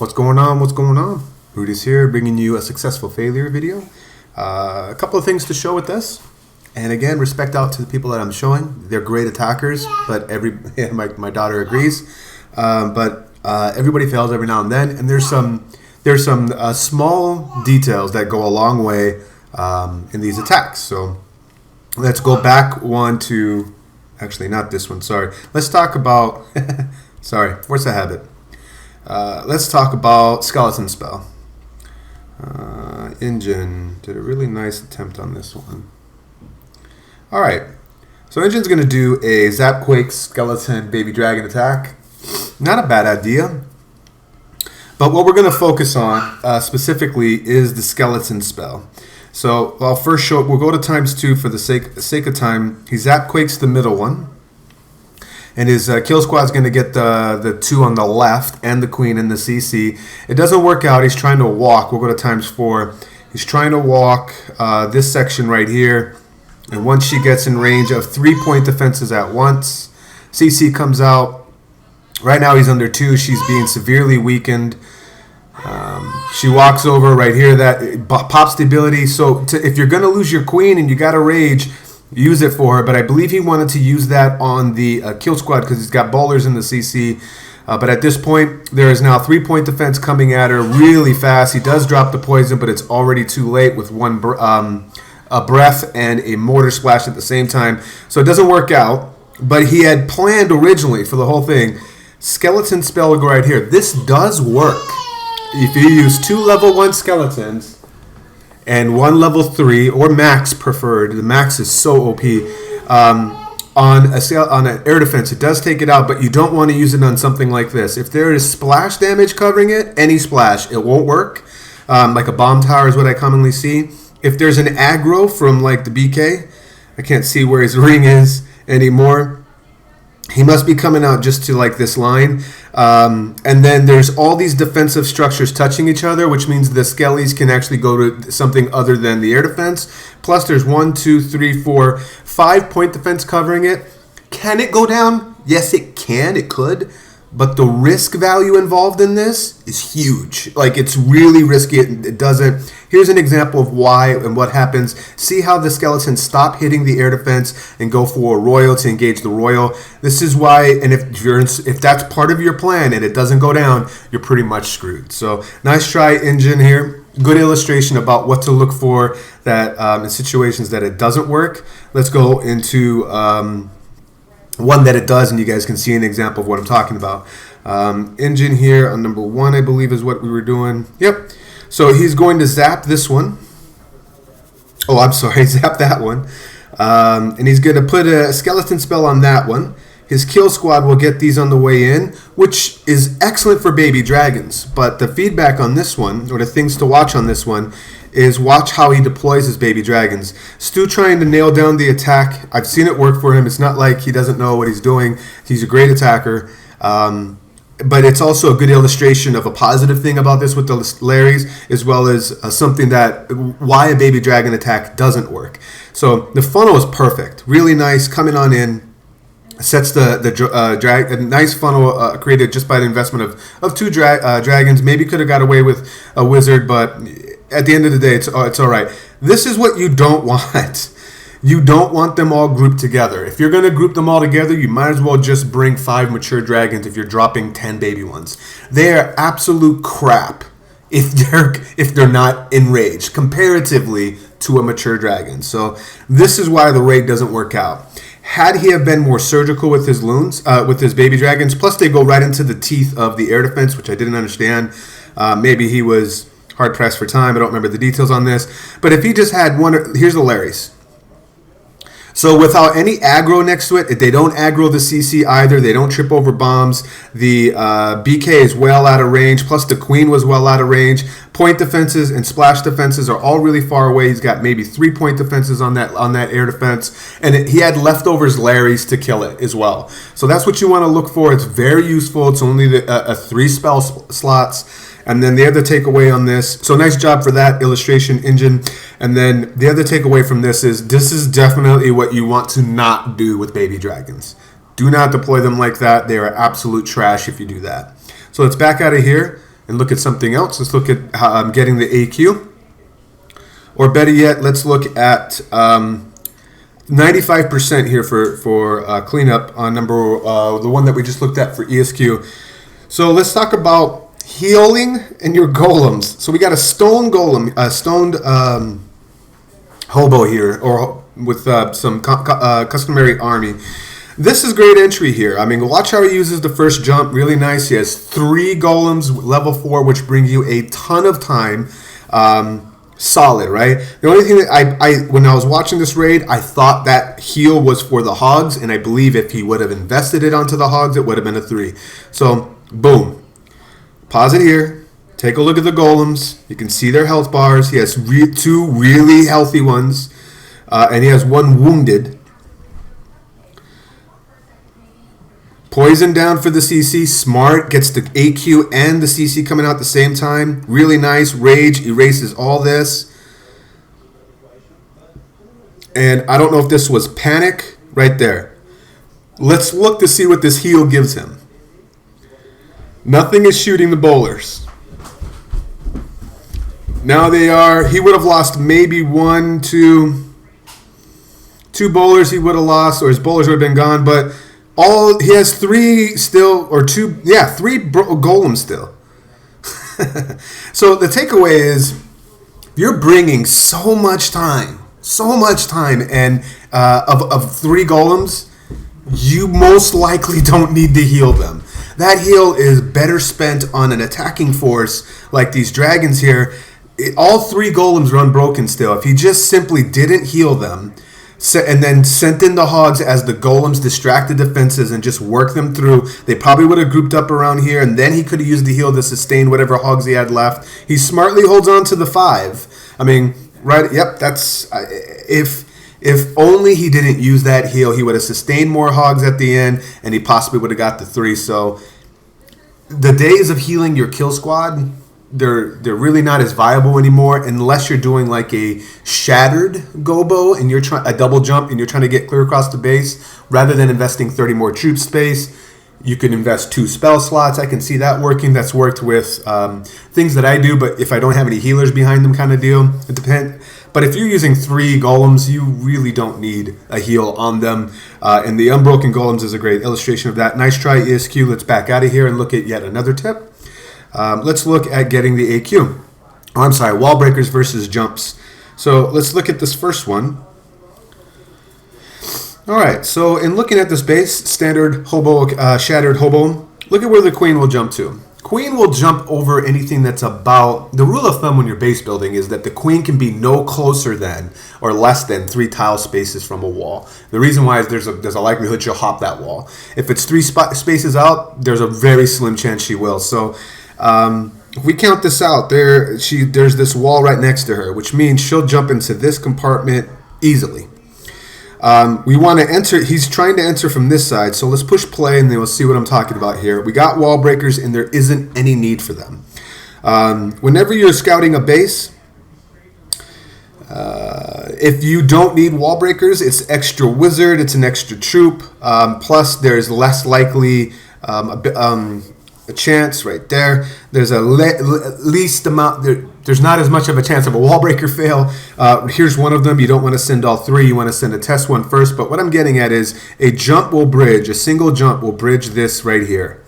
What's going on? What's going on? Rudy's here, bringing you a successful failure video. A couple of things to show with this. And again, respect out to the people that I'm showing. They're great attackers, but my daughter agrees. But everybody fails every now and then, and there's some small details that go a long way in these attacks. So let's go back one to, actually not this one. Sorry. Let's talk about. Sorry, where's the habit? Let's talk about Skeleton Spell. Engine did a really nice attempt on this one. Alright, so Engine's going to do a Zap Skeleton Baby Dragon attack. Not a bad idea. But what we're going to focus on specifically is the Skeleton Spell. So I'll first show, we'll go to ×2 for the sake of time. He Zap Quakes the middle one. And his kill squad's going to get the 2 on the left and the queen in the CC. It doesn't work out. He's trying to walk. We'll go to ×4. He's trying to walk this section right here. And once she gets in range of 3-point defenses at once, CC comes out. Right now he's under 2. She's being severely weakened. She walks over right here. That pops the ability. So if you're going to lose your queen and you got a rage, use it for her, but I believe he wanted to use that on the kill squad because he's got bowlers in the CC. But at this point, there is now 3-point defense coming at her really fast. He does drop the poison, but it's already too late with a breath and a mortar splash at the same time. So it doesn't work out, but he had planned originally for the whole thing. Skeleton Spell will go right here. This does work. If you use 2 level 1 skeletons, and 1 level 3 or max preferred. The max is so OP. On an air defense, it does take it out, but you don't want to use it on something like this. If there is splash damage covering it, any splash, it won't work. Like a bomb tower is what I commonly see. If there's an aggro from like the BK, I can't see where his ring is anymore. He must be coming out just to like this line. And then there's all these defensive structures touching each other, which means the skellies can actually go to something other than the air defense. Plus there's 1, 2, 3, 4, 5-point defense covering it. Can it go down? Yes, it can. It could. But the risk value involved in this is huge. Like, it's really risky. It doesn't. Here's an example of why and what happens. See how the skeletons stop hitting the air defense and go for a royal to engage the royal. This is why, and if that's part of your plan and it doesn't go down, you're pretty much screwed. So nice try, Engine here. Good illustration about what to look for that in situations that it doesn't work. Let's go into one that it does, and you guys can see an example of what I'm talking about. Engine here on number 1, I believe, is what we were doing. Yep. So he's going to zap this one. Oh, I'm sorry, zap that one. And he's going to put a skeleton spell on that one. His kill squad will get these on the way in, which is excellent for baby dragons. But the feedback on this one, or the things to watch on this one, is watch how he deploys his baby dragons. Stu trying to nail down the attack. I've seen it work for him. It's not like he doesn't know what he's doing. He's a great attacker. But it's also a good illustration of a positive thing about this with the Larrys, as well as something that why a baby dragon attack doesn't work. So the funnel is perfect. Really nice coming on in. Sets a nice funnel created just by the investment of 2 dragons. Maybe could have got away with a wizard, but at the end of the day, it's all right. This is what you don't want. You don't want them all grouped together. If you're going to group them all together, you might as well just bring 5 mature dragons if you're dropping 10 baby ones. They are absolute crap if they're not enraged comparatively to a mature dragon. So this is why the raid doesn't work out. Had he have been more surgical with his loons, with his baby dragons, plus they go right into the teeth of the air defense, which I didn't understand. Maybe he was hard pressed for time. I don't remember the details on this. But if he just had one, here's the Larrys. So without any aggro next to it, they don't aggro the CC either. They don't trip over bombs. The BK is well out of range. Plus the queen was well out of range. Point defenses and splash defenses are all really far away. He's got maybe 3-point defenses on that air defense. And he had leftovers Larrys to kill it as well. So that's what you want to look for. It's very useful. It's only 3 spell slots. And then the other takeaway on this, so nice job for that illustration, Engine. And then the other takeaway from this is definitely what you want to not do with baby dragons. Do not deploy them like that. They are absolute trash if you do that. So let's back out of here. and look at something else. Let's look at how I'm getting the AQ. Or better yet, let's look at 95% here for cleanup on the one that we just looked at for ESQ. So let's talk about healing and your golems. So we got a stone golem, a stoned hobo here, or with some customary army. This is great entry here. I mean, watch how he uses the first jump. Really nice. He has 3 golems, level 4, which bring you a ton of time. Solid, right? The only thing that I when I was watching this raid, I thought that heal was for the hogs, and I believe if he would have invested it onto the hogs, it would have been a 3. So, boom. Pause it here. Take a look at the golems. You can see their health bars. He has 2 really healthy ones, and he has 1 wounded. Poison down for the CC. Smart. Gets the AQ and the CC coming out at the same time. Really nice. Rage erases all this. And I don't know if this was panic right there. Let's look to see what this heal gives him. Nothing is shooting the bowlers. Now they are. He would have lost maybe 1, 2 bowlers he would have lost, or his bowlers would have been gone, but he has 3 still, or 2, 3 golems still. So the takeaway is, you're bringing so much time, and of 3 golems, you most likely don't need to heal them. That heal is better spent on an attacking force like these dragons here. All 3 golems run broken still. If he just simply didn't heal them, and then sent in the hogs as the golems distracted defenses and just worked them through, they probably would have grouped up around here, and then he could have used the heal to sustain whatever hogs he had left. He smartly holds on to the 5. I mean, right? Yep, that's if only he didn't use that heal, he would have sustained more hogs at the end, and he possibly would have got the 3. So the days of healing your kill squad, they're really not as viable anymore unless you're doing like a shattered gobo and you're trying a double jump and you're trying to get clear across the base rather than investing 30 more troop space. You can invest 2 spell slots. I can see that working. That's worked with things that I do, but if I don't have any healers behind them kind of deal, it depends. But if you're using 3 golems, you really don't need a heal on them. And the Unbroken Golems is a great illustration of that. Nice try, ESQ. Let's back out of here and look at yet another tip. Let's look at getting the AQ. Oh, I'm sorry, wall breakers versus jumps. So let's look at this first one. All right, so in looking at this base, standard hobo, shattered hobo, look at where the queen will jump to. Queen will jump over anything that's about, the rule of thumb when you're base building is that the queen can be no closer than or less than 3 tile spaces from a wall. The reason why is there's a likelihood she'll hop that wall. If it's 3 spaces out, there's a very slim chance she will. So if we count this out, there's this wall right next to her, which means she'll jump into this compartment easily. We want to enter. He's trying to enter from this side, so let's push play, and then we'll see what I'm talking about here. We got wall breakers, and there isn't any need for them. Whenever you're scouting a base, if you don't need wall breakers, it's extra wizard, it's an extra troop. Plus, there's less likely a chance right there. There's a least amount. There's not as much of a chance of a wall breaker fail. Here's one of them. You don't want to send all 3. You want to send a test one first. But what I'm getting at is a jump will bridge. A single jump will bridge this right here.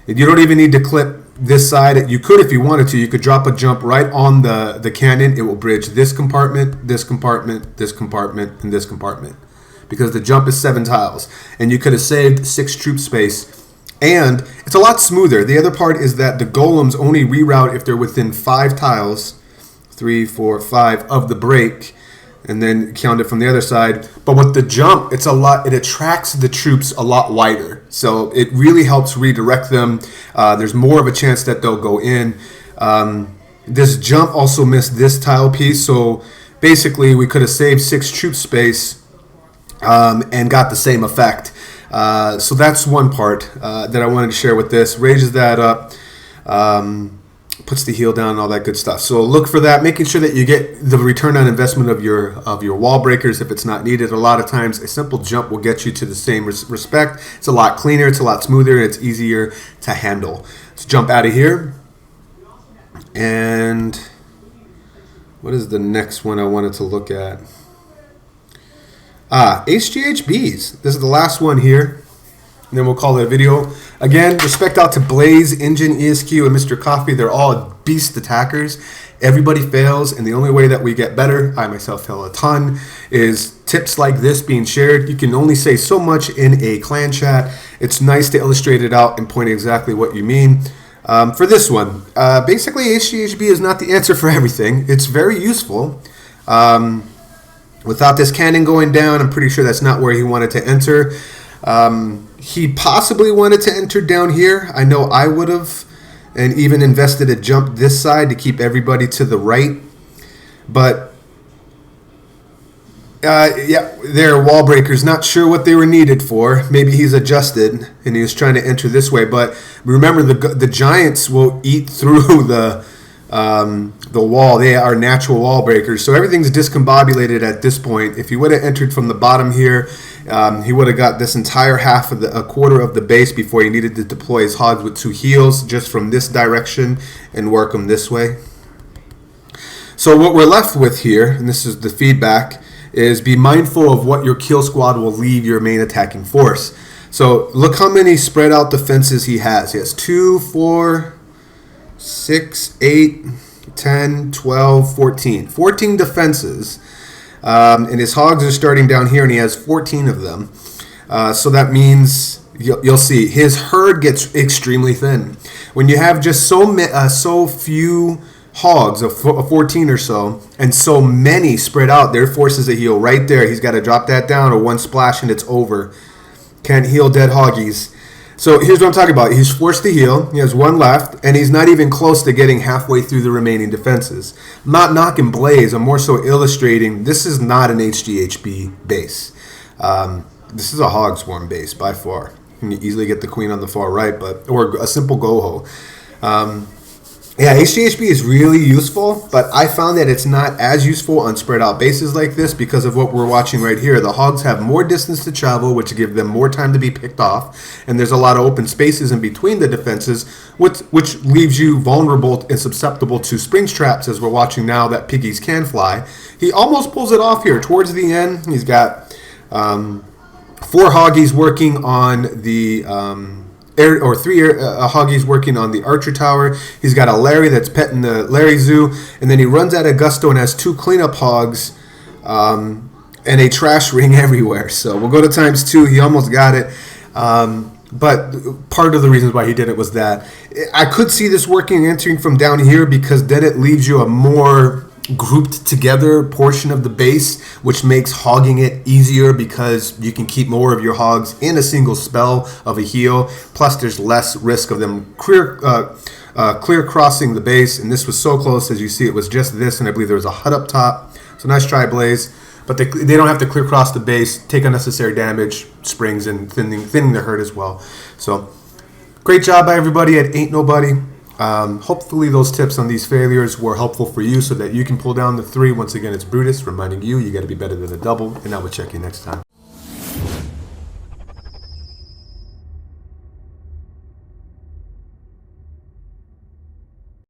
You don't even need to clip this side. You could if you wanted to. You could drop a jump right on the cannon. It will bridge this compartment, this compartment, this compartment, and this compartment. Because the jump is 7 tiles. And you could have saved 6 troop space. And it's a lot smoother. The other part is that the golems only reroute if they're within 5 tiles, 3, 4, 5 of the break, and then count it from the other side. But with the jump, it attracts the troops a lot wider. So it really helps redirect them. There's more of a chance that they'll go in. This jump also missed this tile piece. So basically, we could have saved 6 troop space and got the same effect. So that's one part that I wanted to share with this. Raises that up, puts the heal down, and all that good stuff. So look for that, making sure that you get the return on investment of your wall breakers if it's not needed. A lot of times, a simple jump will get you to the same respect. It's a lot cleaner, it's a lot smoother, and it's easier to handle. Let's jump out of here. And what is the next one I wanted to look at? HGHBs. This is the last one here. And then we'll call it a video. Again, respect out to Blaze, Engine, ESQ, and Mr. Coffee. They're all beast attackers. Everybody fails, and the only way that we get better, I myself fail a ton, is tips like this being shared. You can only say so much in a clan chat. It's nice to illustrate it out and point exactly what you mean. For this one, basically HGHB is not the answer for everything. It's very useful. Without this cannon going down, I'm pretty sure that's not where he wanted to enter. He possibly wanted to enter down here. I know I would have, and even invested a jump this side to keep everybody to the right. But yeah, they're wall breakers. Not sure what they were needed for. Maybe he's adjusted and he was trying to enter this way. But remember, the giants will eat through the wall. They are natural wall breakers. So everything's discombobulated at this point. If he would have entered from the bottom here, he would have got this entire half of a quarter of the base before he needed to deploy his hogs with 2 heals just from this direction and work them this way. So what we're left with here, and this is the feedback, is be mindful of what your kill squad will leave your main attacking force. So look how many spread out defenses he has. He has 2, 4, 6, 8, 10, 12, 14. 14 defenses. And his hogs are starting down here, and he has 14 of them. So that means you'll see his herd gets extremely thin. When you have just so few hogs, of 14 or so, and so many spread out, their forces a heal right there. He's got to drop that down, or one splash and it's over. Can't heal dead hoggies. So here's what I'm talking about. He's forced to heal. He has 1 left, and he's not even close to getting halfway through the remaining defenses. I'm not knocking Blaze. I'm more so illustrating this is not an HGHB base. This is a hog swarm base by far. You can easily get the queen on the far right, or a simple goho. Yeah, HGHB is really useful, but I found that it's not as useful on spread out bases like this because of what we're watching right here. The hogs have more distance to travel, which give them more time to be picked off, and there's a lot of open spaces in between the defenses, which leaves you vulnerable and susceptible to springs traps, as we're watching now that piggies can fly. He almost pulls it off here. Towards the end, he's got 4 hoggies working on the... 3 hoggies working on the archer tower. He's got a Larry that's petting the Larry Zoo, and then he runs out of gusto and has 2 cleanup hogs and a trash ring everywhere. So we'll go to ×2. He almost got it, but part of the reasons why he did it was that I could see this working entering from down here, because then it leaves you a more grouped together portion of the base, which makes hogging it easier because you can keep more of your hogs in a single spell of a heal. Plus there's less risk of them clear crossing the base, and this was so close. As you see, it was just this, and I believe there was a hut up top. So nice try, Blaze, but they don't have to clear cross the base, take unnecessary damage, springs, and thinning the herd as well. So great job by everybody at Ain't Nobody. Hopefully those tips on these failures were helpful for you so that you can pull down the 3. Once again, it's Brutus reminding you got to be better than a double, and I will check you next time.